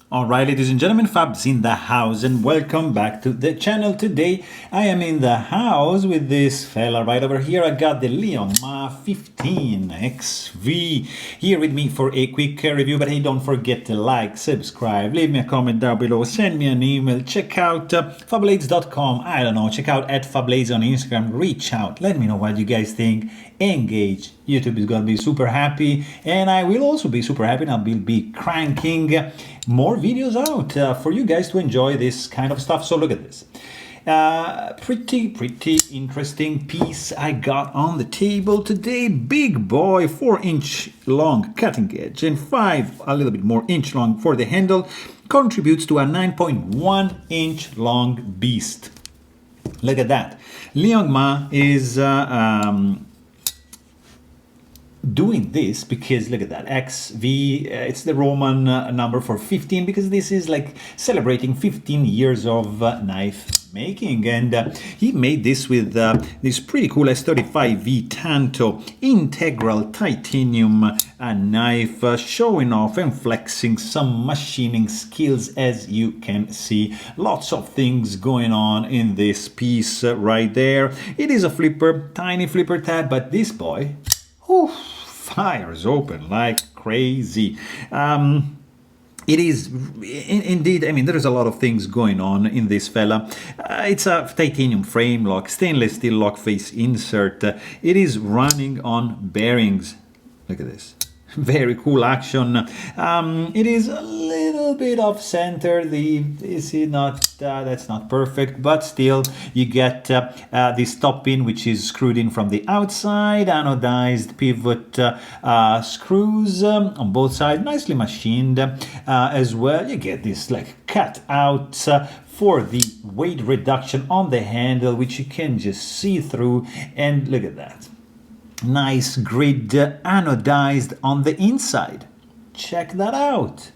Alright, ladies and gentlemen, Fabs in the house, and welcome back to the channel. Today I am in the house with this fella right over here. I got the Liong Mah XV XV here with me for a quick review. But hey, don't forget to like, subscribe, leave me a comment down below, send me an email, check out Fablades.com. I don't know, check out @Fablades on Instagram, reach out, let me know what you guys think, engage. YouTube is gonna be super happy, and I will also be super happy, and I will be cranking more videos out for you guys to enjoy this kind of stuff. So look at this. Pretty interesting piece I got on the table today. Big boy, 4-inch long cutting edge and a little bit more inch long for the handle, contributes to a 9.1-inch long beast. Look at that. Liong Mah is doing this because look at that XV, it's the Roman number for 15, because this is like celebrating 15 years of knife making, and he made this with this pretty cool S35V Tanto Integral titanium knife, showing off and flexing some machining skills. As you can see, lots of things going on in this piece right there. It is a flipper, tiny flipper tab, but this boy, whew, fires open like crazy. It is indeed, I mean, there's a lot of things going on in this fella. It's a titanium frame lock, stainless steel lock face insert. It is running on bearings. Look at this. Very cool action. It is a little bit off center. Is it not? That's not perfect, but still, you get this top pin, which is screwed in from the outside. Anodized pivot screws on both sides, nicely machined as well. You get this like cut out for the weight reduction on the handle, which you can just see through. And look at that. Nice grid anodized on the inside. Check that out.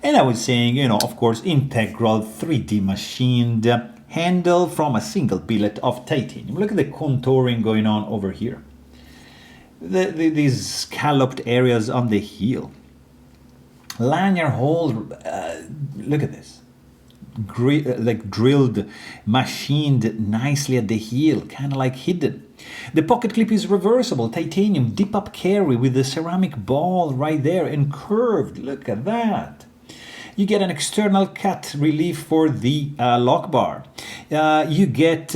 And I was saying, you know, of course, integral 3D machined handle from a single billet of titanium. Look at the contouring going on over here. These scalloped areas on the heel. Lanyard hole, look at this. Like drilled, machined nicely at the heel, kind of like hidden. The pocket clip is reversible, titanium dip-up carry with the ceramic ball right there and curved. Look at that. You get an external cut relief for the lock bar. You get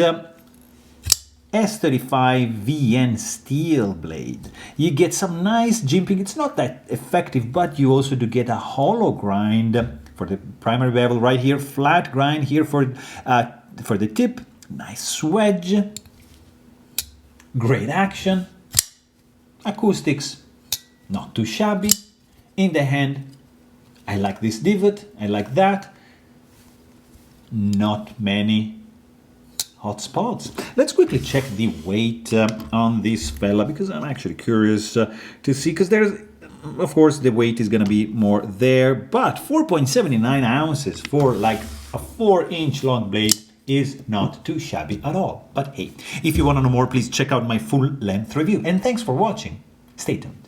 S35VN steel blade. You get some nice jimping. It's not that effective, but you also do get a hollow grind for the primary bevel right here, flat grind here for the tip. Nice wedge. Great action. Acoustics, not too shabby. In the hand, I like this divot, I like that. Not many hot spots. Let's quickly check the weight on this fella, because I'm actually curious to see, because there's, of course, the weight is going to be more there, but 4.79 ounces for like a 4-inch long blade is not too shabby at all. But hey, if you want to know more, please check out my full-length review. And thanks for watching. Stay tuned.